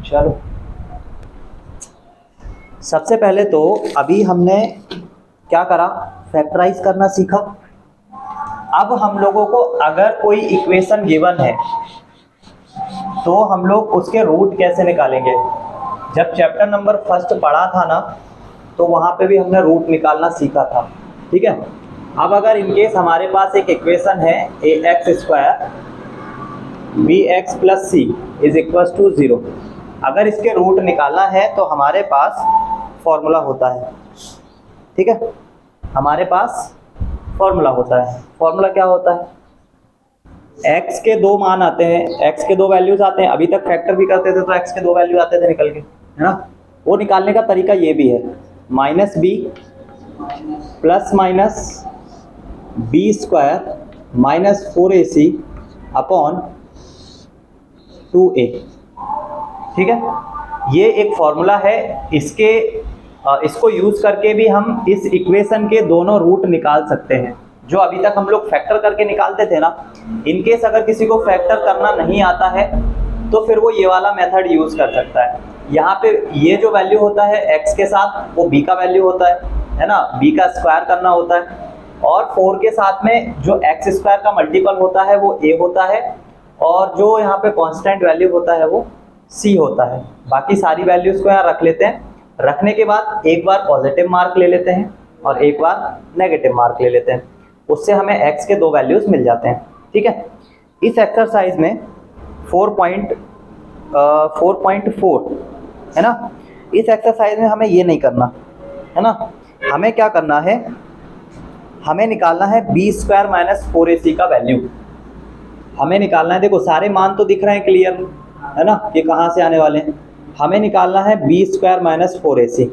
चलो, सबसे पहले तो अभी हमने क्या करा, फैक्टराइज करना सीखा। अब हम लोगों को अगर कोई इक्वेशन गिवन है तो हम लोग उसके रूट कैसे निकालेंगे। जब चैप्टर नंबर फर्स्ट पढ़ा था ना, तो वहाँ पे भी हमने रूट निकालना सीखा था, ठीक है। अब अगर इनकेस हमारे पास एक इक्वेशन है a x square b x plus C is equal to 0, अगर इसके रूट निकालना है तो हमारे पास फॉर्मूला होता है, ठीक है। हमारे पास फॉर्मूला होता है। फॉर्मूला क्या होता है, x के दो मान आते हैं, x के दो वैल्यूज आते हैं। अभी तक फैक्टर भी करते थे तो x के दो वैल्यू आते थे निकल के, है ना। वो निकालने का तरीका ये भी है, minus B plus minus B square minus 4ac upon 2a, ठीक है। ये एक फॉर्मूला है, इसको यूज करके भी हम इस इक्वेशन के दोनों रूट निकाल सकते हैं। जो अभी तक हम लोग फैक्टर करके निकालते थे ना, इनकेस अगर किसी को फैक्टर करना नहीं आता है तो फिर वो ये वाला मेथड यूज कर सकता है। यहाँ पे ये जो वैल्यू होता है x के साथ, वो b का वैल्यू होता है ना, b का स्क्वायर करना होता है। और 4 के साथ में जो x स्क्वायर का मल्टीपल होता है वो a होता है, और जो यहाँ पे कांस्टेंट वैल्यू होता है वो c होता है। बाकी सारी वैल्यूज को यहाँ रख लेते हैं। रखने के बाद एक बार पॉजिटिव मार्क ले लेते हैं और एक बार नेगेटिव मार्क ले लेते हैं, उससे हमें x के दो वैल्यूज मिल जाते हैं, ठीक है। इस एक्सरसाइज में 4.4 है ना, इस एक्सरसाइज में हमें ये नहीं करना है ना। हमें क्या करना है, हमें निकालना है बी स्क्वायर माइनस 4ac का वैल्यू हमें निकालना है। देखो सारे मान तो दिख रहे हैं क्लियर, है ना, ये कहाँ से आने वाले हैं। हमें निकालना है बी स्क्वायर माइनस 4ac,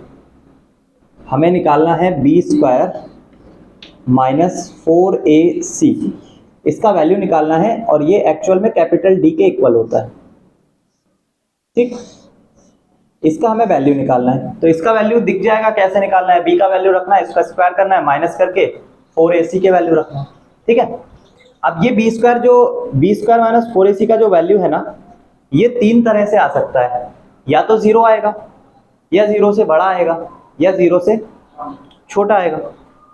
हमें निकालना है बी स्क्वायर माइनस 4ac, इसका वैल्यू निकालना है। और ये एक्चुअल में कैपिटल डी के इक्वल होता है, ठीक। इसका हमें वैल्यू निकालना है, तो इसका वैल्यू दिख जाएगा। कैसे निकालना है, b का वैल्यू रखना है, इसका स्क्वायर करना है, माइनस करके 4ac के वैल्यू रखना है, ठीक है। अब ये b स्क्वायर माइनस 4ac का जो वैल्यू है ना, ये तीन तरह से आ सकता है। या तो 0 आएगा, या 0 से बड़ा आएगा, या 0 से छोटा आएगा।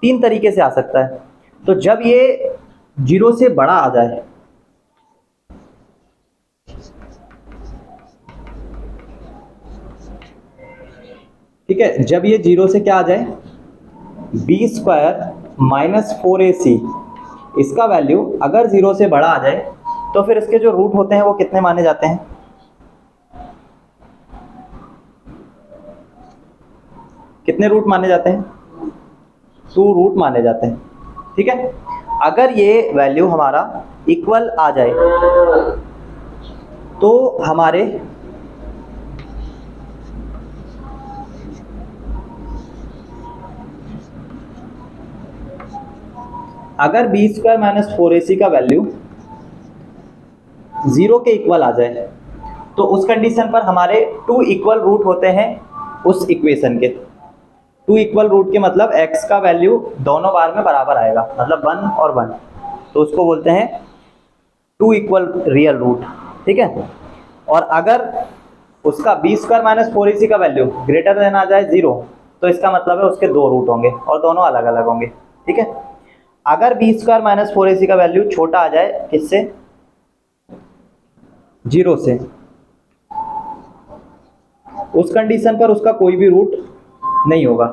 तीन तरीके से आ सकता है। तो जब ये 0 से बड़ा आ जाए, ठीक है, जब ये 0 से क्या आ जाए, बी स्क्वायर माइनस 4ac, इसका वैल्यू अगर 0 से बड़ा आ जाए तो फिर इसके जो रूट होते हैं वो कितने माने जाते हैं, कितने रूट माने जाते हैं, 2 रूट माने जाते हैं, ठीक है। अगर ये वैल्यू हमारा इक्वल आ जाए तो हमारे अगर बी स्क्वायर माइनस 4ac का वैल्यू 0 के इक्वल आ जाए तो उस कंडीशन पर हमारे 2 इक्वल रूट होते हैं उस इक्वेशन के। 2 इक्वल रूट के मतलब x का वैल्यू दोनों बार में बराबर आएगा, मतलब 1 और 1, तो उसको बोलते हैं 2 इक्वल रियल रूट, ठीक है। और अगर उसका बी स्क्वायर माइनस 4ac का वैल्यू ग्रेटर देन आ जाए 0, तो इसका मतलब है उसके 2 रूट होंगे और दोनों अलग अलग होंगे, ठीक है। अगर बी स्क्वायर माइनस 4ac का वैल्यू छोटा आ जाए, किससे, 0 से, उस कंडीशन पर उसका कोई भी रूट नहीं होगा।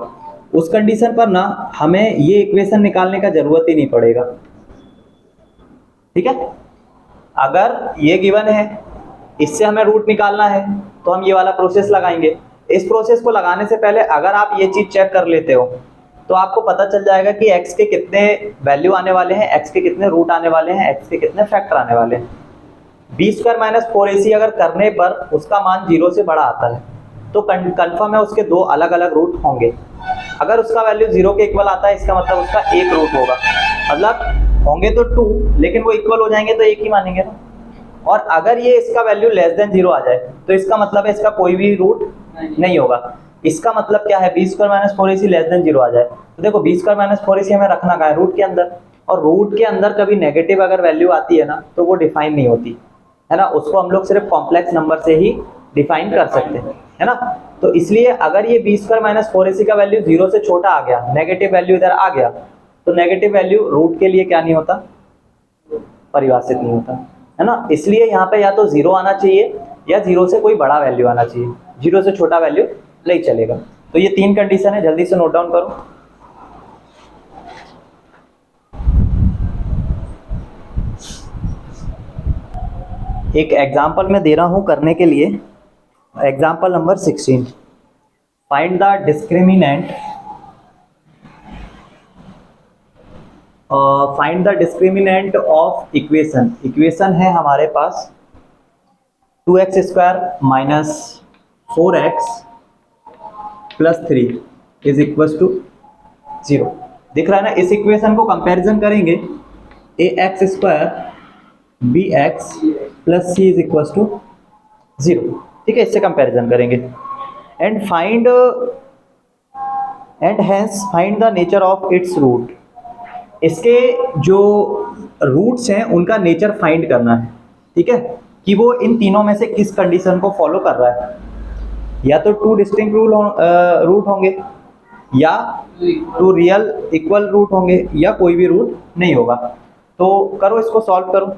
उस कंडीशन पर ना हमें ये इक्वेशन निकालने का जरूरत ही नहीं पड़ेगा, ठीक है। अगर ये गिवन है, इससे हमें रूट निकालना है, तो हम ये वाला प्रोसेस लगाएंगे। इस प्रोसेस को लगाने से पहले अगर आप ये चीज चेक कर लेते हो तो आपको पता चल जाएगा कि x के कितने वैल्यू आने वाले हैं, x के कितने रूट आने वाले हैं, x के कितने फैक्टर आने वाले हैं। बी स्क्वायर माइनस 4ac अगर करने पर उसका मान 0 से बड़ा आता है तो कंफर्म है उसके 2 अलग अलग रूट होंगे। अगर उसका वैल्यू 0 के इक्वल आता है, इसका मतलब उसका एक रूट होगा, मतलब होंगे तो 2 लेकिन वो इक्वल हो जाएंगे तो एक ही मानेंगे ना। और अगर ये इसका वैल्यू लेस देन 0 आ जाए तो इसका मतलब है इसका कोई भी रूट नहीं होगा। इसका मतलब क्या है, B square minus 4ac less than 0 आ जाए तो देखो बी स्क्वायर माइनस 4ac हमें रखना कहाँ है, रूट के अंदर। और रूट के अंदर कभी नेगेटिव अगर वैल्यू आती है ना तो वो डिफाइन नहीं होती है ना, उसको हम लोग सिर्फ कॉम्प्लेक्स नंबर से ही डिफाइन कर सकते हैं, है ना। तो इसलिए अगर ये बी स्क्वायर माइनस 4ac का वैल्यू 0 से छोटा आ गया, नेगेटिव वैल्यू इधर आ गया, तो नेगेटिव वैल्यू रूट के लिए क्या नहीं होता, परिभाषित नहीं होता, है ना। इसलिए यहाँ पे या तो 0 आना चाहिए या 0 से कोई बड़ा वैल्यू आना चाहिए, 0 से छोटा वैल्यू नहीं चलेगा। तो ये 3 कंडीशन है, जल्दी से नोट डाउन करो। एक एग्जाम्पल मैं दे रहा हूं करने के लिए, example number 16। Find the discriminant of equation. Equation है हमारे पास 2x square minus 4x plus 3 is equal to 0। दिख रहा है ना। इस इक्वेशन को कंपैरिजन करेंगे, ax square bx plus C is equal to 0, ठीक है। इससे कंपैरिजन करेंगे and hence find the nature of its root. इसके जो रूट्स हैं उनका नेचर फाइंड करना है, ठीक है, कि वो इन तीनों में से किस कंडीशन को फॉलो कर रहा है। या तो 2 डिस्टिंक्ट रूट होंगे, या 2 रियल इक्वल रूट होंगे, या कोई भी रूट नहीं होगा। तो करो, इसको सॉल्व करो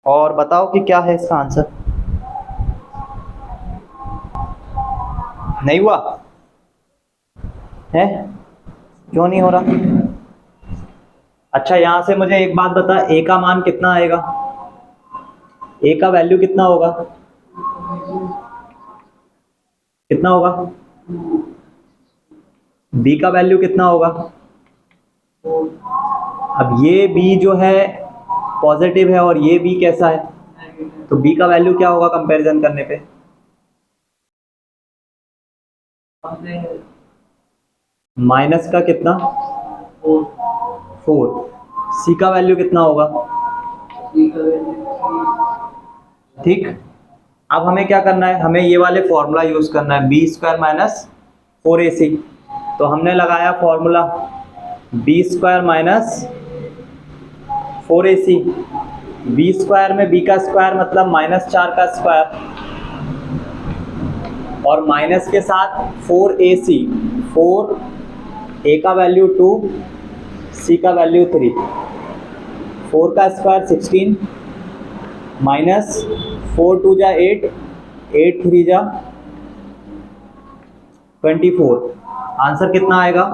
और बताओ कि क्या है इसका आंसर। नहीं हुआ है? क्यों नहीं हो रहा? अच्छा, यहां से मुझे एक बात बता, ए का मान कितना आएगा? ए का वैल्यू कितना होगा? कितना होगा? बी का वैल्यू कितना होगा? अब ये बी जो है पॉजिटिव है और ये बी कैसा है, तो बी का वैल्यू क्या होगा कंपैरिजन करने पे? माइनस का कितना? 4। सी का वैल्यू कितना होगा? ठीक। अब हमें क्या करना है, हमें ये वाले फॉर्मूला यूज करना है, बी स्क्वायर माइनस 4ac। तो हमने लगाया formula B square minus 4ac। B square में बी का स्क्वायर मतलब -4 का स्क्वायर, और माइनस के साथ 4ac। 4 a का वैल्यू 2, c का वैल्यू 3। 4 का स्क्वायर 16 माइनस 4 2 जा 8, 8 3 जा 24। आंसर कितना आएगा?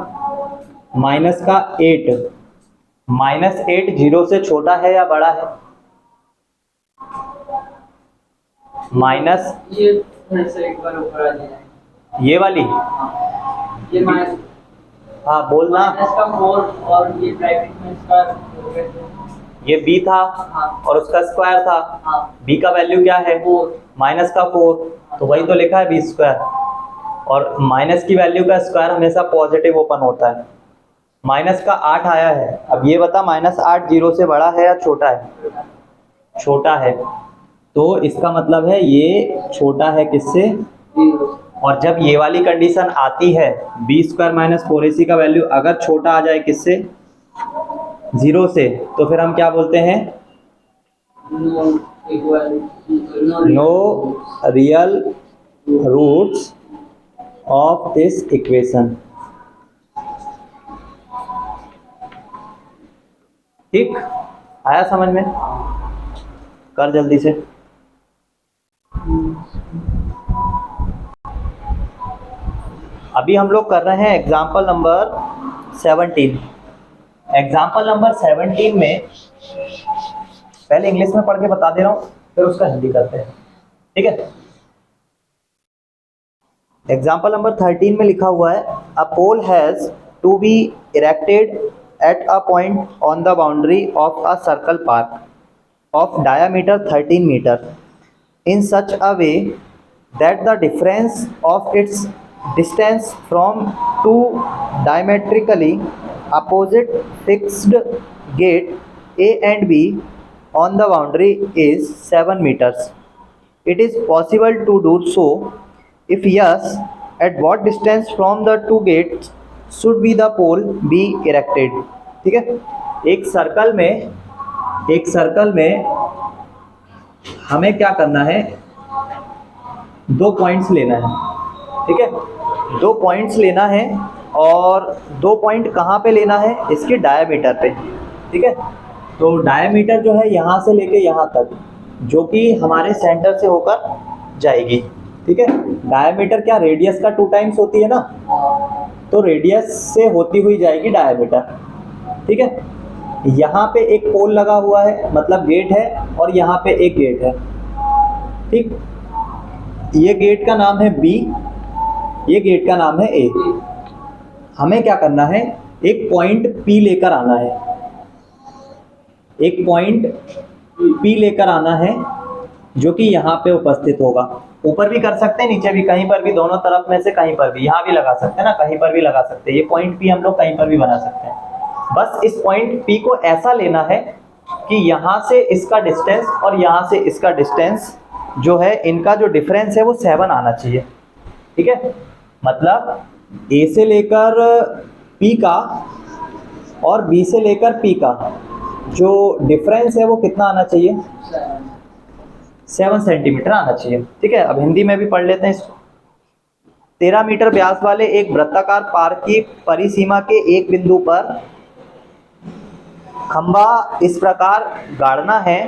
माइनस का 8। -8 0 से छोटा है या बड़ा है? माइनस एक बार ऊपर आ जाए। ये वाली, ये माइनस, हाँ बोलना। माइनस का 4 और ये ब्रैकेट में इसका ये b था, हाँ, और उसका स्क्वायर था। हाँ, b का वैल्यू क्या है? 4। माइनस का 4, तो वही तो लिखा है बी स्क्वायर। और माइनस की वैल्यू का स्क्वायर हमेशा पॉजिटिव ओपन होता है। माइनस का 8 आया है। अब ये बता, -8 0 से बड़ा है या छोटा है? छोटा है। तो इसका मतलब है ये छोटा है किससे? और जब ये वाली कंडीशन आती है, बी स्क्वायर माइनस 4ac का वैल्यू अगर छोटा आ जाए किससे? 0 से, तो फिर हम क्या बोलते हैं? No real roots of this equation. ठीक, आया समझ में? कर जल्दी से। अभी हम लोग कर रहे हैं एग्जाम्पल नंबर 17। एग्जाम्पल नंबर 17 में पहले इंग्लिश में पढ़ के बता दे रहा हूँ, फिर उसका हिंदी करते हैं, ठीक है। एग्जाम्पल नंबर 13 में लिखा हुआ है, a pole has to be erected at a point on the boundary of a circle park of diameter 13 meter in such a way that the difference of its distance from two diametrically opposite fixed gate A and B on the boundary is 7 meters. It is possible to do so. If yes, at what distance from the two gates should be the pole be erected? ठीक है। एक circle में हमें क्या करना है, 2 points लेना है, ठीक है। 2 पॉइंट्स लेना है और 2 पॉइंट कहाँ पे लेना है, इसके डायमीटर पे, ठीक है। तो डायमीटर जो है यहाँ से लेके यहाँ तक, जो कि हमारे सेंटर से होकर जाएगी, ठीक है। डायमीटर क्या रेडियस का 2 टाइम्स होती है ना, तो रेडियस से होती हुई जाएगी डायमीटर, ठीक है। यहाँ पे एक पोल लगा हुआ है, मतलब गेट है, और यहाँ पे एक गेट है, ठीक। ये गेट का नाम है बी, ये गेट का नाम है ए। हमें क्या करना है, एक पॉइंट पी लेकर आना है, एक पॉइंट पी लेकर आना है, जो कि यहाँ पे उपस्थित होगा। ऊपर भी कर सकते हैं, नीचे भी, कहीं पर भी, दोनों तरफ में से कहीं पर भी, यहाँ भी लगा सकते हैं ना, कहीं पर भी लगा सकते हैं। ये पॉइंट पी हम लोग कहीं पर भी बना सकते हैं। बस इस पॉइंट पी को ऐसा लेना है कि यहाँ से इसका डिस्टेंस और यहाँ से इसका डिस्टेंस जो है, इनका जो डिफरेंस है वो 7 आना चाहिए, ठीक है। मतलब ए से लेकर पी का और बी से लेकर पी का जो डिफरेंस है वो कितना आना चाहिए, 7 सेंटीमीटर आना चाहिए, ठीक है। अब हिंदी में भी पढ़ लेते हैं इसको। 13 मीटर व्यास वाले एक वृत्ताकार पार्क की परिसीमा के एक बिंदु पर खंभा इस प्रकार गाड़ना है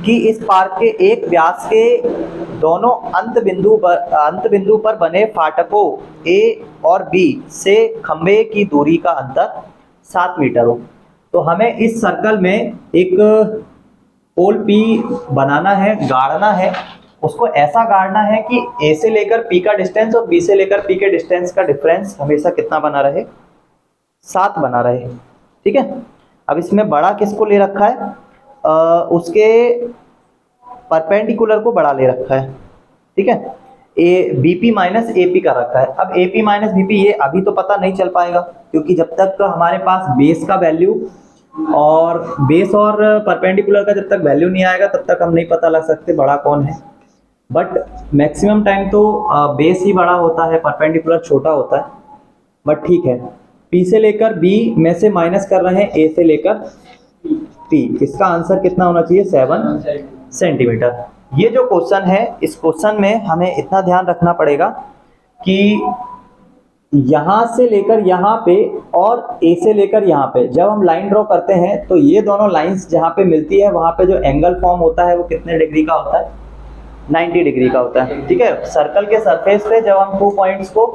कि इस पार्क के एक व्यास के दोनों अंत बिंदु पर बने फाटकों ए और बी से खंभे की दूरी का अंतर 7 मीटर हो। तो हमें इस सर्कल में एक पोल पी बनाना है, गाड़ना है। उसको ऐसा गाड़ना है कि ए से लेकर पी का डिस्टेंस और बी से लेकर पी के डिस्टेंस का डिफरेंस हमेशा कितना बना रहे, 7 बना रहे, ठीक है। अब इसमें बड़ा किसको ले रखा है, उसके परपेंडिकुलर को बड़ा ले रखा है, ठीक है। ए बीपी माइनस एपी का रखा है। अब एपी माइनस बीपी ये अभी तो पता नहीं चल पाएगा, क्योंकि जब तक हमारे पास बेस का वैल्यू और बेस और परपेंडिकुलर का जब तक वैल्यू नहीं आएगा तब तक हम नहीं पता लग सकते बड़ा कौन है। बट मैक्सिमम टाइम तो बेस ही बड़ा होता है, परपेंडिकुलर छोटा होता है। बट ठीक है, पी से लेकर बी में से माइनस कर रहे हैं ए से लेकर पी। इसका आंसर कितना होना चाहिए, 7 सेंटीमीटर। ये जो क्वेश्चन है, इस क्वेश्चन में हमें इतना ध्यान रखना पड़ेगा कि यहाँ से लेकर यहाँ पे और ए से लेकर यहाँ पे जब हम लाइन ड्रॉ करते हैं तो ये दोनों लाइंस जहाँ पे मिलती है वहाँ पे जो एंगल फॉर्म होता है वो कितने डिग्री का होता है, 90 डिग्री का होता है, ठीक है। सर्कल के सरफेस पे जब हम 2 पॉइंट्स को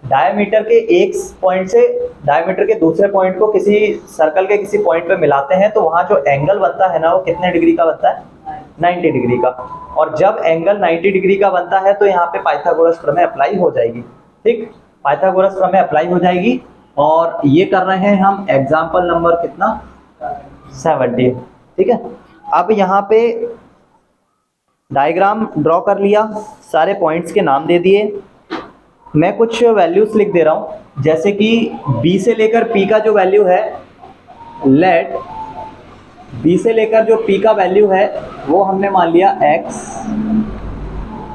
डायमीटर के एक पॉइंट से डायमीटर के दूसरे पॉइंट को किसी सर्कल के किसी पॉइंट पे मिलाते हैं तो वहाँ जो एंगल बनता है ना वो कितने डिग्री का बनता है, 90 डिग्री का। और जब एंगल 90 डिग्री का बनता है तो यहाँ पे पाइथागोरस प्रमेय अप्लाई हो जाएगी, ठीक। पाइथागोरस प्रमेय अप्लाई हो जाएगी और ये कर रहे हैं हम एग्जाम्पल नंबर कितना, 70, ठीक है। अब यहाँ पे डायग्राम ड्रॉ कर लिया, सारे पॉइंट्स के नाम दे दिए। मैं कुछ वैल्यूज लिख दे रहा हूँ, जैसे कि बी से लेकर पी का जो वैल्यू है, लेट बी से लेकर जो पी का वैल्यू है वो हमने मान लिया x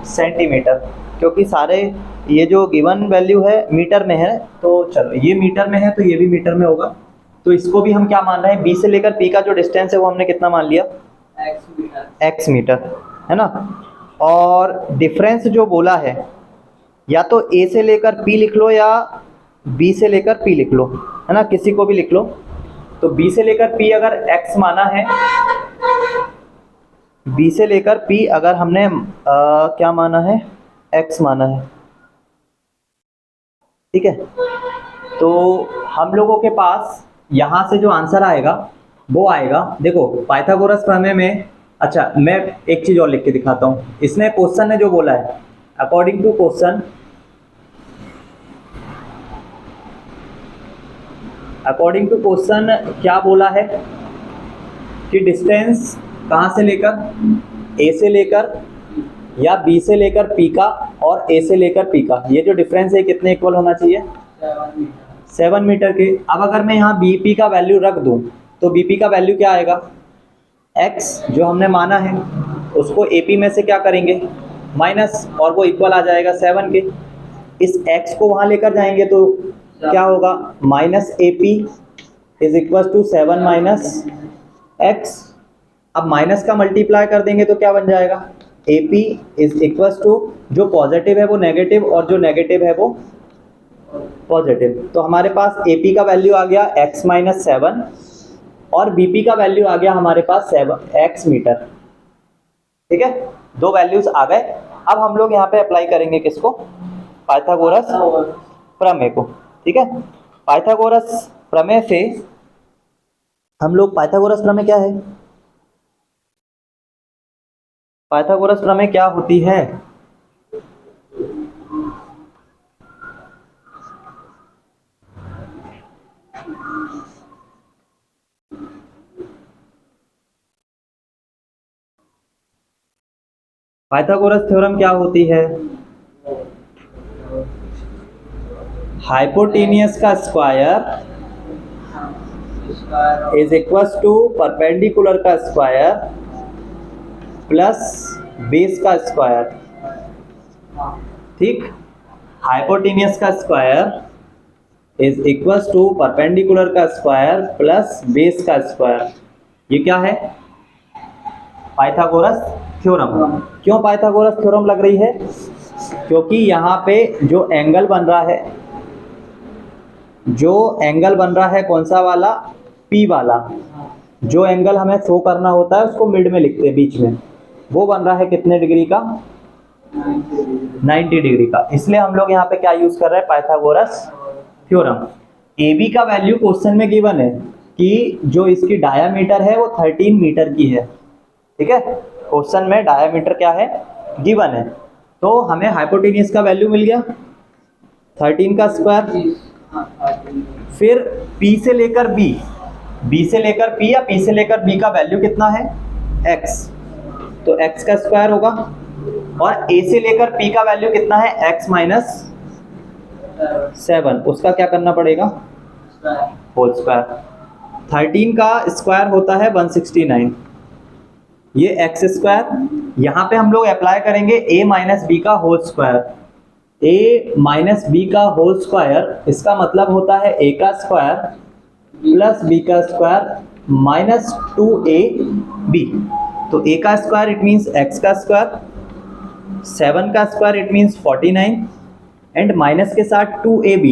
सेंटीमीटर, क्योंकि सारे ये जो गिवन वैल्यू है मीटर में है, तो चलो ये मीटर में है तो ये भी मीटर में होगा। तो इसको भी हम क्या मान रहे हैं, बी से लेकर पी का जो डिस्टेंस है वो हमने कितना मान लिया, x मीटर, है ना। और डिफरेंस जो बोला है, या तो ए से लेकर पी लिख लो या बी से लेकर पी लिख लो, है ना, किसी को भी लिख लो। तो बी से लेकर पी अगर x माना है, बी से लेकर पी अगर हमने क्या माना है, x माना है, ठीक है। तो हम लोगों के पास यहाँ से जो आंसर आएगा वो आएगा, देखो पाइथागोरस प्रमेय में। अच्छा, मैं एक चीज़ और लिख के दिखाता हूँ। इसने क्वेश्चन ने जो बोला है, according to question, according to question क्या बोला है कि डिस्टेंस कहाँ से लेकर, ए से लेकर या बी से लेकर पी का और ए से लेकर पी का, ये जो डिफरेंस है कितने इक्वल होना चाहिए, 7 मीटर के। अब अगर मैं यहाँ बी पी का वैल्यू रख दूँ तो बी पी का वैल्यू क्या आएगा, x जो हमने माना है उसको ए पी में से क्या करेंगे, माइनस, और वो इक्वल आ जाएगा 7 के। इस x को वहाँ लेकर जाएंगे तो क्या होगा, minus A P is equal to 7 minus x। अब माइनस का मल्टीप्लाई कर देंगे तो क्या बन जाएगा, AP इज इक्वल टू, जो पॉजिटिव है वो नेगेटिव और जो नेगेटिव है वो पॉजिटिव। तो हमारे पास AP का वैल्यू आ गया x माइनस 7 और BP का वैल्यू आ गया हमारे पास 7x मीटर। ठीक है, दो वैल्यूज आ गए। अब हम लोग यहाँ पे अप्लाई करेंगे किसको, पाइथागोरस प्रमेय को। ठीक है, पाइथागोरस प्रमेय से हम लोग, पाइथागोरस प्रमेय क्या है, पाइथागोरस प्रमेय क्या होती है, पाइथागोरस थ्योरम क्या होती है, हाइपोटेनियस का square is equal to perpendicular का स्क्वायर प्लस बेस का स्क्वायर। ठीक, हाइपोटेनियस का square is equal to perpendicular का स्क्वायर प्लस बेस का स्क्वायर। ये क्या है, पाइथागोरस थ्योरम। क्यों पाइथागोरस थ्योरम लग रही है, क्योंकि यहाँ पे जो एंगल बन रहा है, जो एंगल बन रहा है कौन सा वाला, P वाला, जो एंगल हमें शो करना होता है उसको मिड में लिखते हैं बीच में, वो बन रहा है कितने डिग्री का, 90 डिग्री का। इसलिए हम लोग यहाँ पे क्या यूज कर रहे हैं, पाइथागोरस थ्योरम। AB का वैल्यू क्वेश्चन में गिवन है कि जो इसकी डायामीटर है वो 13 मीटर की है। ठीक है, क्वेश्चन में डायामीटर क्या है, गिवन है। तो हमें हाइपोटेनियस का वैल्यू मिल गया 13 का स्क्वायर, फिर P से लेकर B से लेकर P या P से लेकर B का वैल्यू कितना है, x, तो x का स्क्वायर होगा, और A से लेकर P का वैल्यू कितना है, x माइनस 7, उसका क्या करना पड़ेगा, होल स्क्वायर। 13 का स्क्वायर होता है 169, ये x स्क्वायर, यहाँ पे हम लोग अप्लाई करेंगे a माइनस बी का whole square, a minus B का होल स्क्वायर, इसका मतलब होता है a का स्क्वायर प्लस b का स्क्वायर माइनस 2ab। तो a का स्क्वायर इट मीन्स x का स्क्वायर, 7 का square it means 49, and minus के साथ 2ab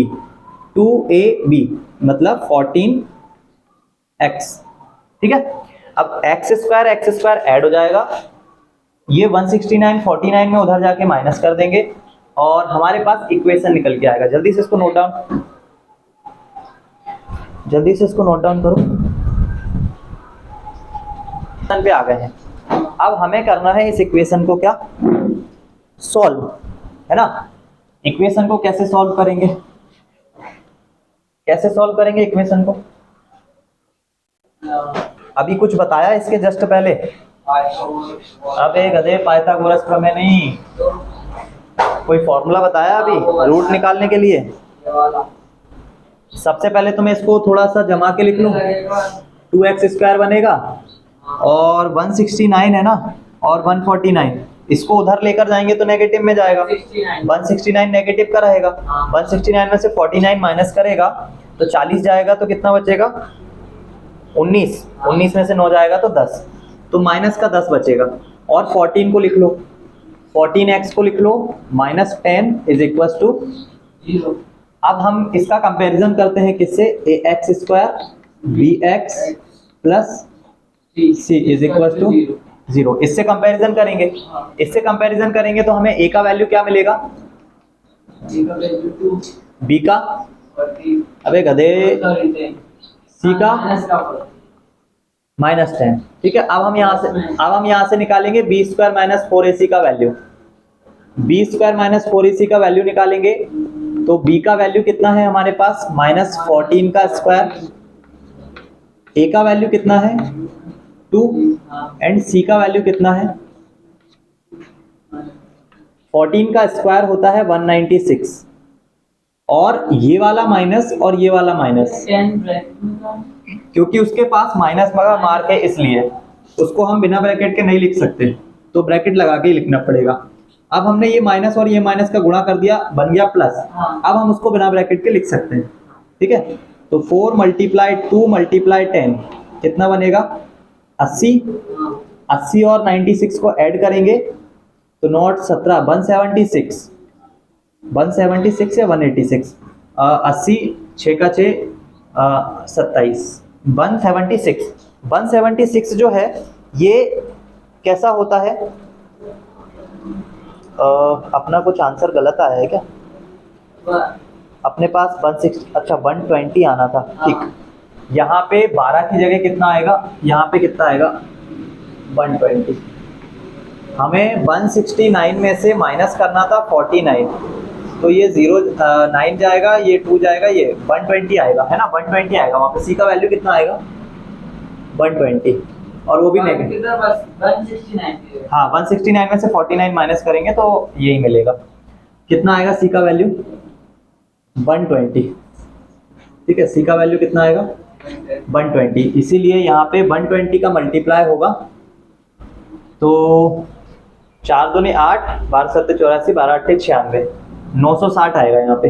मतलब 14x। ठीक है, अब x स्क्वायर ऐड हो जाएगा, ये 169 49 में उधर जाके माइनस कर देंगे और हमारे पास इक्वेशन निकल के आएगा। जल्दी से इसको नोट डाउन, जल्दी से इसको नोट डाउन करो। पे आ गए हैं, अब हमें करना है इस इक्वेशन को क्या, सॉल्व, है ना। इक्वेशन को कैसे सॉल्व करेंगे, कैसे सॉल्व करेंगे इक्वेशन को, अभी कुछ बताया इसके जस्ट पहले, अबे गधे पाइथागोरस प्रमेय नहीं, कोई फॉर्मूला बताया अभी रूट निकालने के लिए। सबसे पहले तो मैं इसको थोड़ा सा जमा के लिख लूं, 2x स्क्वायर बनेगा और 169 है ना, और 149, इसको उधर लेकर जाएंगे तो नेगेटिव में जाएगा, 169 नेगेटिव का रहेगा, 169 में से 49 माइनस करेगा तो 40 जाएगा, तो कितना बचेगा 19 में से 9 जाएगा तो 10, तो माइनस का 10 बचेगा। और 14 को लिख लो, 14x को लिख लो, माइनस 10 इज इक्वल टू 0। अब हम इसका कंपैरिजन करते हैं किससे, ax square bx plus c is equal to 0, इससे कंपैरिजन करेंगे, इससे कंपैरिजन करेंगे तो हमें a का वैल्यू क्या मिलेगा, b का, अबे गधे c का माइनस 10। ठीक है, अब हम यहाँ से निकालेंगे बी स्क्वायर माइनस 4ac का value, B square minus 4ac का वैल्यू निकालेंगे तो b का वैल्यू कितना है हमारे पास, माइनस 14 का स्क्वायर, a का वैल्यू कितना है 2, एंड c का वैल्यू कितना है, 14 का स्क्वायर होता है 196, और ये वाला माइनस और ये वाला माइनस, क्योंकि उसके पास माइनस का मार्क है इसलिए उसको हम बिना ब्रैकेट के नहीं लिख सकते, तो ब्रैकेट लगा के ही लिखना पड़ेगा। अब हमने ये माइनस और ये माइनस का गुणा कर दिया, बन गया प्लस, अब हम उसको बिना ब्रैकेट के लिख सकते हैं। ठीक है, तो 4 मल्टीप्लाई 2 मल्टीप्लाई 10 कितना बनेगा 80, 80 और 96 को ऐड करेंगे तो नॉट 17, 176 या 186, 80, 6 का 6, 27, 176 जो है ये कैसा होता है? अपना कुछ आंसर गलत आया है क्या? अपने पास 160, अच्छा 120 आना था, ठीक। यहाँ पे 12 की जगह कितना आएगा? यहाँ पे कितना आएगा? 120। हमें 169 में से माइनस करना था 49, तो ये 9 जाएगा, ये 2 जाएगा, ये 120 आएगा, है ना? 120 आएगा। वहाँ पे सी का वैल्यू कितना आएगा? 120, और वो भी नेगेटिव। 169। हाँ, 169 में से 49 माइनस करेंगे तो यही मिलेगा। कितना आएगा सी का वैल्यू? 120। ठीक है, सी का वैल्यू कितना आएगा? 120। इसीलिए यहाँ पे 120 का मल्टीप्लाई होगा, तो 4 दूनी 8, 12 7 84, 12 8 96, 960 आएगा यहाँ पे।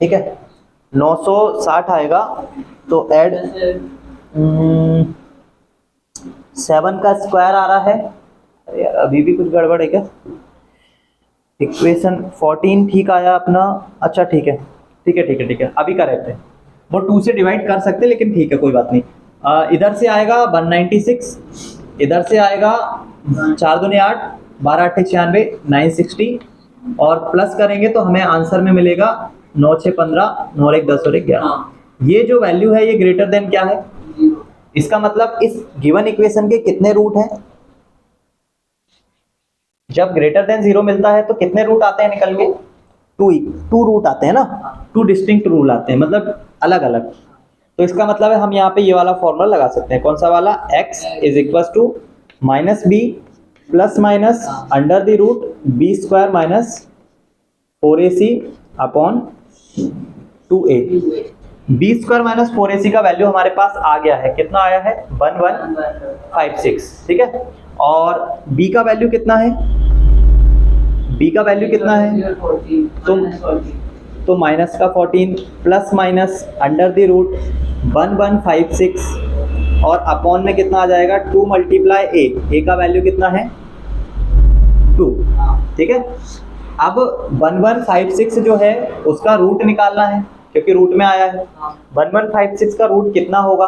ठीक है, 960 आएगा। तो ऐड 7 का स्क्वायर आ रहा है। अरे यार, अभी भी कुछ गड़बड़ है क्या? इक्वेशन 14 ठीक आया अपना। अच्छा ठीक है, अभी करेक्ट है। वो 2 से डिवाइड कर सकते, लेकिन ठीक है, कोई बात नहीं। इधर से आएगा 196, इधर से आएगा 4 दूनी 8, 12 8 96, 960, और प्लस करेंगे तो हमें आंसर में मिलेगा 9 6 15, 9 1 10 और 1 11। ये जो वैल्यू है ये ग्रेटर देन क्या है? इसका मतलब इस गिवन इक्वेशन के कितने रूट हैं? जब ग्रेटर देन 0 मिलता है तो कितने रूट आते हैं निकल के? 2 रूट आते हैं ना, 2 डिस्टिंक्ट रूल आते हैं, मतलब अलग अलग। तो इसका मतलब है हम यहाँ पे ये वाला फॉर्मूला लगा सकते हैं। कौन सा वाला? x is equal to minus B plus minus under the root B square minus 4ac upon 2a। B square minus 4ac का वैल्यू हमारे पास आ गया है। कितना आया है? 1156। ठीक है, और b का वैल्यू कितना है? b का वैल्यू कितना है? तो माइनस का 14 plus minus under the root 1156, और अपॉन में कितना आ जाएगा? 2 मल्टीप्लाई a का वैल्यू कितना है? 2। ठीक है, अब 1156 जो है उसका रूट निकालना है, क्योंकि रूट में आया है। 1156 का रूट कितना होगा?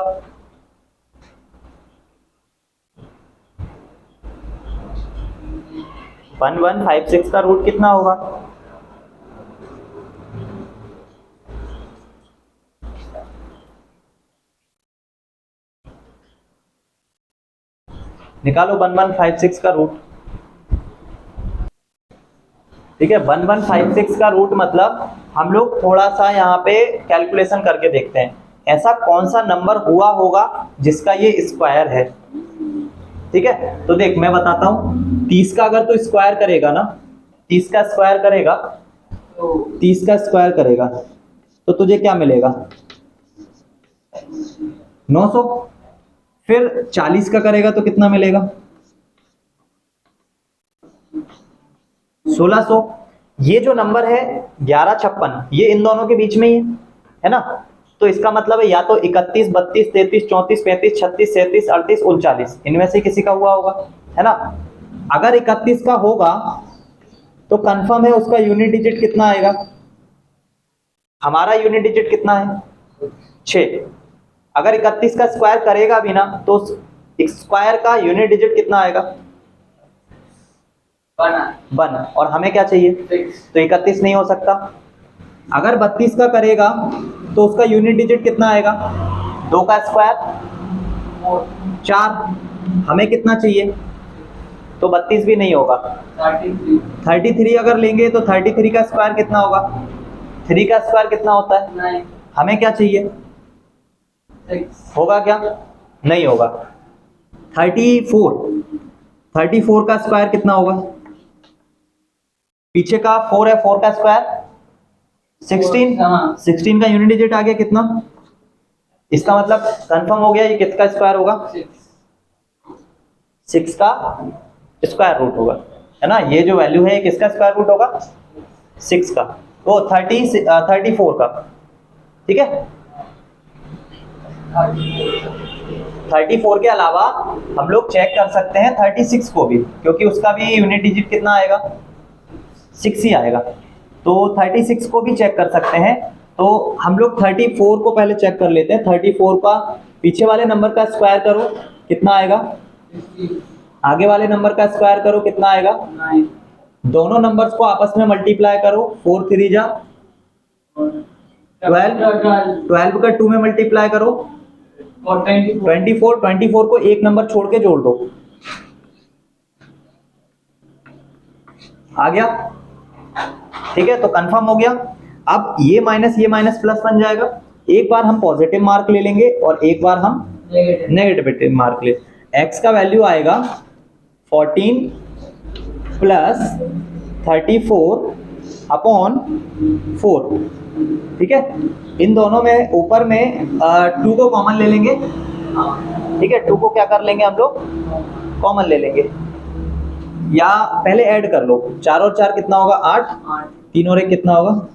वन 1156 का रूट कितना होगा? निकालो 1156 का रूट। ठीक है, 1156 का रूट मतलब हम लोग थोड़ा सा यहाँ पे कैलकुलेशन करके देखते हैं, ऐसा कौन सा नंबर हुआ होगा जिसका ये स्क्वायर है। ठीक है, तो देख मैं बताता हूँ। 30 का अगर तो स्क्वायर करेगा ना, 30 का स्क्वायर करेगा, 30 का स्क्वायर करेगा तो तुझे क्या मिलेगा? 900। फिर 40 का करेगा तो कितना मिलेगा? 1600। ये जो नंबर है 1156, ये इन दोनों के बीच में ही है ना? तो इसका मतलब है या तो 31, 32, 33, 34, 35, 36, 37, 38, 39, इनमें से किसी का हुआ होगा, है ना? अगर 31 का होगा तो कंफर्म है उसका यूनिट डिजिट कितना आएगा? हमारा यूनिट डिजिट कितना है? 6। अगर 31 का स्क्वायर करेगा भी ना तो स्क्वायर का यूनिट डिजिट कितना आएगा? 1। और हमें क्या चाहिए? 6। तो 31 नहीं हो सकता। अगर 32 का करेगा तो उसका यूनिट डिजिट कितना आएगा? 2 का स्क्वायर 4। हमें कितना चाहिए? तो 32 भी नहीं होगा। 33 अगर लेंगे तो 33 का स्क्वायर कितना होगा? 3 का स्क्वायर कितना होता है? 9। हमें क्या चाहिए? 6 होगा क्या? नहीं होगा। 34 का स्क्वायर कितना होगा? पीछे का 4 है, 4 का स्क्वायर 16। 16 का यूनिट डिजिट आ गया कितना? इसका मतलब कंफर्म हो गया ये किसका स्क्वायर होगा? 6 का स्क्वायर रूट होगा, है ना? ये जो वैल्यू है किसका स्क्वायर रूट होगा? 6 का, वो 34 का। ठीक है। 34 के अलावा हम लोग चेक कर सकते हैं 36 को भी, क्योंकि उसका भी यूनिट डिजिट कितना आएगा, 6 ही आएगा। तो 36 को भी चेक कर सकते हैं। तो हम लोग 34 को पहले चेक कर लेते हैं। 34 का पीछे वाले नंबर का स्क्वायर करो, कितना आएगा, 60, आगे वाले नंबर का स्क्वायर करो, कितना आएगा, 9, दोनों नंबर्स को आपस में मल्टीप्लाई करो, 4 3 जा 12, 12 का 2 में मल्टीप्लाई करो, और 24, 24 को एक नंबर छोड़ के जोड़ दो, आ गया, ठीक है। तो कंफर्म हो गया। अब ये माइनस प्लस बन जाएगा। एक बार हम पॉजिटिव मार्क ले लेंगे और एक बार हम नेगेटिव मार्क ले। x का वैल्यू आएगा 14 प्लस 34 अपॉन 4, ठीक है। इन दोनों में ऊपर में 2 को कॉमन ले लेंगे, ठीक है। 2 को क्या कर लेंगे हम लोग, कॉमन ले लेंगे, या पहले ऐड कर लो। 4 और 4 कितना होगा, 8, 3 और 1 कितना होगा,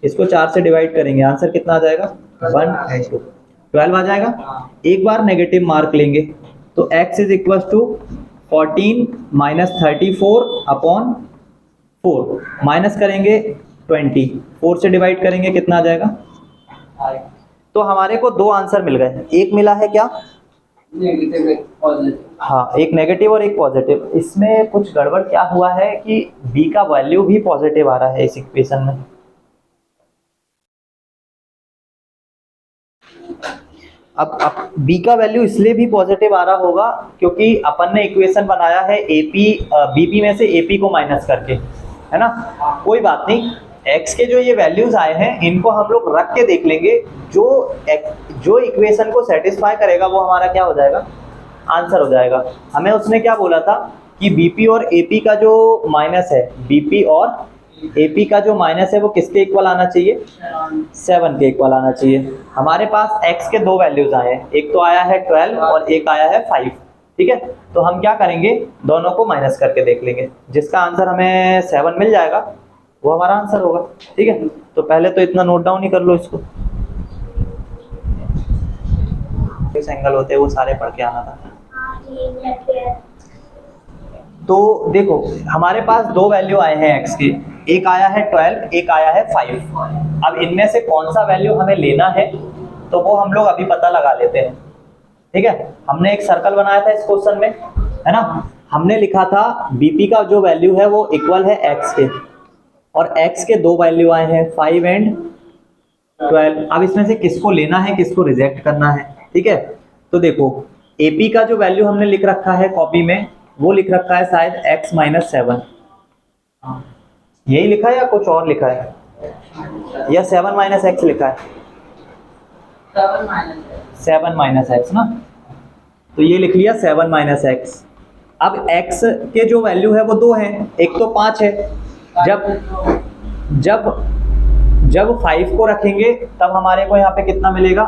इसको 4 से डिवाइड करेंगे, आंसर कितना आ जाएगा, 1 and 2, 12 आ जाएगा। एक बार नेगेटिव मार्क लेंगे तो x is equal to 14 minus 34 upon 4, minus करेंगे 20, 4 से डिवाइड करेंगे, कितना आ जाएगा। तो हमारे को दो आंसर मिल गए, एक मिला है क्या, नेगेटिव पॉजिटिव। हाँ, एक नेगेटिव और एक पॉजिटिव। इसमें कुछ गड़बड़ क्या हुआ है कि b का वैल्यू भी पॉजिटिव आ रहा है इस इक्वेशन में। अब b का वैल्यू इसलिए भी पॉजिटिव आ रहा होगा क्योंकि अपन ने इक्वेशन बनाया है bp में से ap को माइनस करके, है ना। कोई बात नहीं, x के जो ये वैल्यूज आए हैं इनको हम लोग रख के देख लेंगे, जो इक्वेशन को सेटिस्फाई करेगा वो हमारा क्या हो जाएगा, आंसर हो जाएगा। हमें उसने क्या बोला था कि bp और ap का जो माइनस है, bp और ap का जो माइनस है वो किसके इक्वल आना चाहिए, 7 के इक्वल आना चाहिए। हमारे पास x के दो वैल्यूज आए हैं, एक तो आया है 12 और एक आया है 5, ठीक है। तो हम क्या करेंगे, दोनों को माइनस करके देख लेंगे, जिसका आंसर हमें 7 मिल जाएगा वो हमारा आंसर होगा, ठीक है। तो पहले तो इतना नोट डाउन ही कर लो इसको, इस एंगल होते हैं वो सारे पढ़ के आना था। तो देखो हमारे पास दो वैल्यू आए हैं x के, एक आया है 12, एक आया है 5। अब इनमें से कौन सा वैल्यू हमें लेना है तो वो हम लोग अभी पता लगा लेते हैं, ठीक है। हमने एक सर्कल बनाया था इस क्वेश्चन में, है ना। हमने लिखा था bp का जो वैल्यू है वो इक्वल है x के, और x के दो वैल्यू आए हैं 5 एंड 12। अब इसमें से किसको लेना है, किसको रिजेक्ट करना है, ठीक है। तो देखो AP का जो वैल्यू हमने लिख रखा है कॉपी में, वो लिख रखा है शायद x माइनस 7, यही लिखा है या कुछ और लिखा है, या 7 माइनस एक्स लिखा है, 7 माइनस एक्स ना। तो ये लिख लिया 7 माइनस एक्स। अब x के जो वैल्यू है वो दो हैं, एक तो 5 है। जब 5 को रखेंगे तब हमारे को यहाँ पे कितना मिलेगा,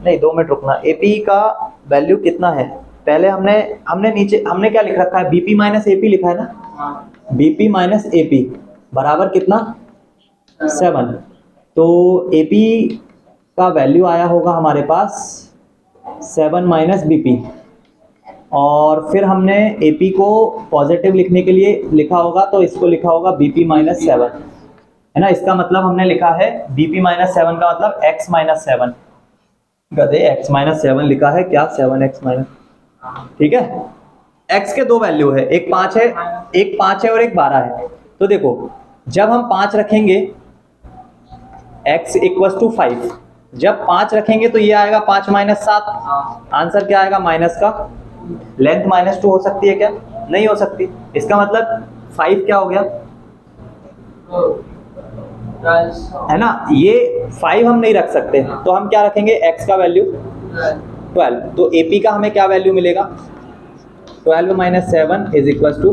नहीं 2 मिनट रुकना। AP का वैल्यू कितना है, पहले हमने नीचे हमने क्या लिख रखा है, BP माइनस AP लिखा है ना, BP माइनस AP बराबर कितना, 7। तो AP का वैल्यू आया होगा हमारे पास 7 माइनस BP, और फिर हमने AP को पॉजिटिव लिखने के लिए लिखा होगा तो इसको लिखा होगा BP माइनस 7, है ना। इसका मतलब हमने लिखा है BP माइनस 7 का मतलब x माइनस 7, गधे x माइनस 7 लिखा है क्या, 7x माइनस, ठीक है। x के दो वैल्यू है, एक 5 है और एक 12 है। तो देखो जब हम 5 रखेंगे x इक्वल्स टू 5, जब 5 रखेंगे तो ये आएगा 5 माइनस 7, आंसर क्या आएगा, माइनस का लेंथ माइनस 2 हो सकती है क्या, नहीं हो सकती। इसका मतलब 5 क्या हो गया, है ना। ये 5 हम नहीं रख सकते, तो हम क्या रखेंगे, x का वैल्यू 12। तो AP का हमें क्या वैल्यू मिलेगा, 12 माइनस 7 इज इक्वल टू,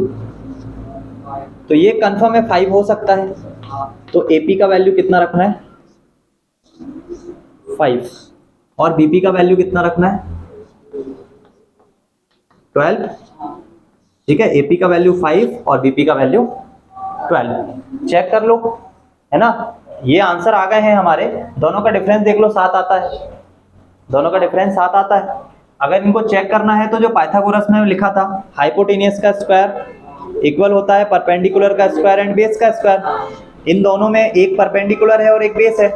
तो ये कंफर्म है 5 हो सकता है। तो AP का वैल्यू कितना रखना है, 5, और BP का वैल्यू कितना रखना है, 12, ठीक है। AP का वैल्यू 5 और BP का वैल्यू 12, चेक कर लो, है ना। ये आंसर आ गए हैं हमारे। दोनों का डिफरेंस देख लो, 7 आता है, दोनों का डिफरेंस 7 आता है। अगर इनको चेक करना है तो जो पाइथागोरस में लिखा था, हाइपोटेनियस का स्क्वायर इक्वल होता है परपेंडिकुलर का स्क्वायर एंड बेस का स्क्वायर। इन दोनों में एक परपेंडिकुलर है और एक बेस है,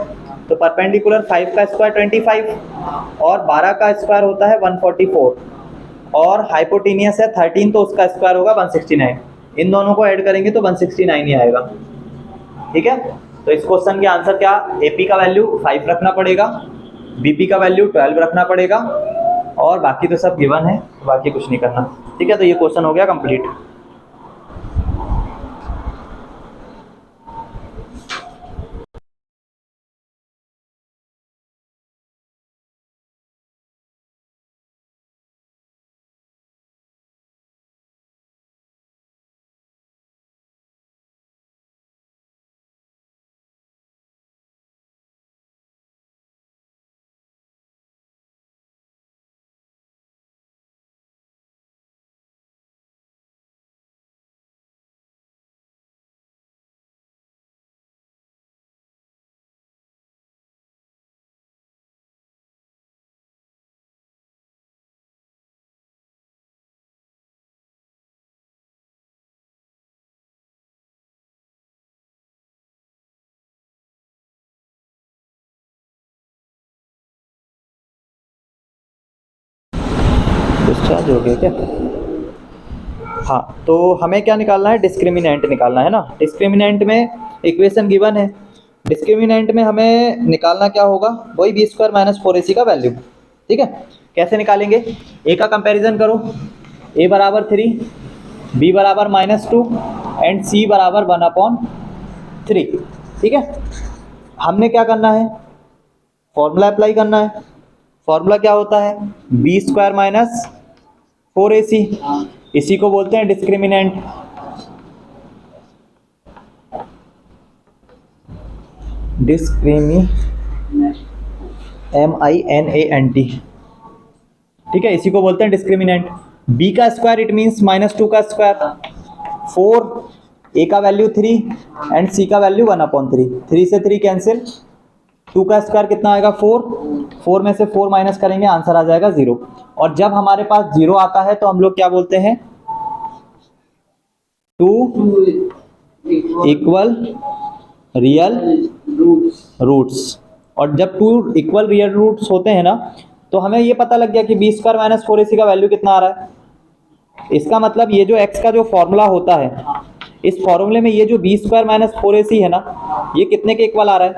तो परपेंडिकुलर 5 का स्क्वायर 25 और 12 का स्क्वायर होता है 144 और हाइपोटेनियस है 13 तो उसका स्क्वायर होगा 169। इन दोनों को ऐड करेंगे तो 169 ही आएगा। ठीक है, तो इस क्वेश्चन के आंसर क्या, एपी का वैल्यू 5 रखना पड़ेगा, बीपी का वैल्यू 12 रखना पड़ेगा और बाकी तो सब गिवन है, बाकी कुछ नहीं करना। ठीक है, तो ये क्वेश्चन हो गया कंप्लीट। डिस्चार्ज हो गया क्या? हाँ, तो हमें क्या निकालना है, डिस्क्रिमिनेंट निकालना है ना। डिस्क्रिमिनेंट में इक्वेशन गिवन है, डिस्क्रिमिनेंट में हमें निकालना क्या होगा, वही बी स्क्वायर माइनस 4ac का वैल्यू। ठीक है, कैसे निकालेंगे, ए का कंपैरिजन करो, ए बराबर 3, बी बराबर -2 एंड सी बराबर 1/3। ठीक है, हमने क्या करना है, फॉर्मूला अप्लाई करना है। फॉर्मूला क्या होता है, बी स्क्वायर माइनस 4ac, इसी को बोलते हैं डिस्क्रिमिनेंट। MINANT। ठीक है, इसी को बोलते हैं डिस्क्रिमिनेंट। b का स्क्वायर इट मीन्स -2 का स्क्वायर, 4, a का वैल्यू 3 एंड c का वैल्यू 1/3। 3 से 3 कैंसिल, 2 का स्क्वायर कितना आएगा 4, 4 में से 4 माइनस करेंगे आंसर आ जाएगा 0। और जब हमारे पास 0 आता है तो हम लोग क्या बोलते हैं, 2 इक्वल रियल रूट्स। और जब 2 इक्वल रियल रूट्स होते हैं ना, तो हमें ये पता लग गया कि बी स्क्वायर माइनस 4ac का वैल्यू कितना आ रहा है। इसका मतलब ये जो x का जो फॉर्मूला होता है, इस फॉर्मूले में ये जो बी स्क्वायर माइनस 4ac है ना, ये कितने के इक्वल आ रहा है,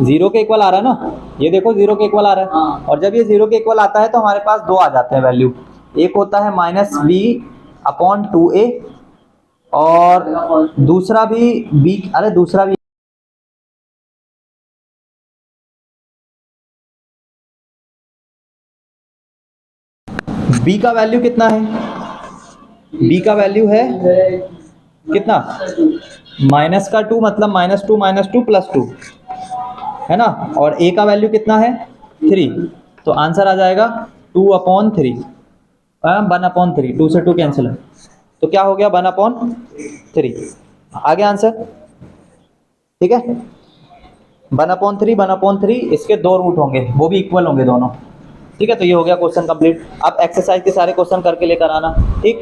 0 के इक्वल आ रहा है ना। ये देखो 0 के इक्वल आ रहा है। और जब ये 0 के इक्वल आता है तो हमारे पास 2 आ जाते हैं वैल्यू, एक होता है -b/2a और दूसरा भी b का वैल्यू कितना है, b का वैल्यू है कितना, -2 मतलब -2 + 2 है ना। और a का वैल्यू कितना है 3, तो आंसर आ जाएगा 2/3, 1/3, 2 से 2 कैंसिल है, तो क्या हो गया 1/3 आ गया आंसर। ठीक है, 1/3 इसके 2 रूट होंगे, वो भी इक्वल होंगे दोनों। ठीक है, तो ये हो गया क्वेश्चन कंप्लीट। अब एक्सरसाइज के सारे क्वेश्चन करके लेकर आना। ठीक।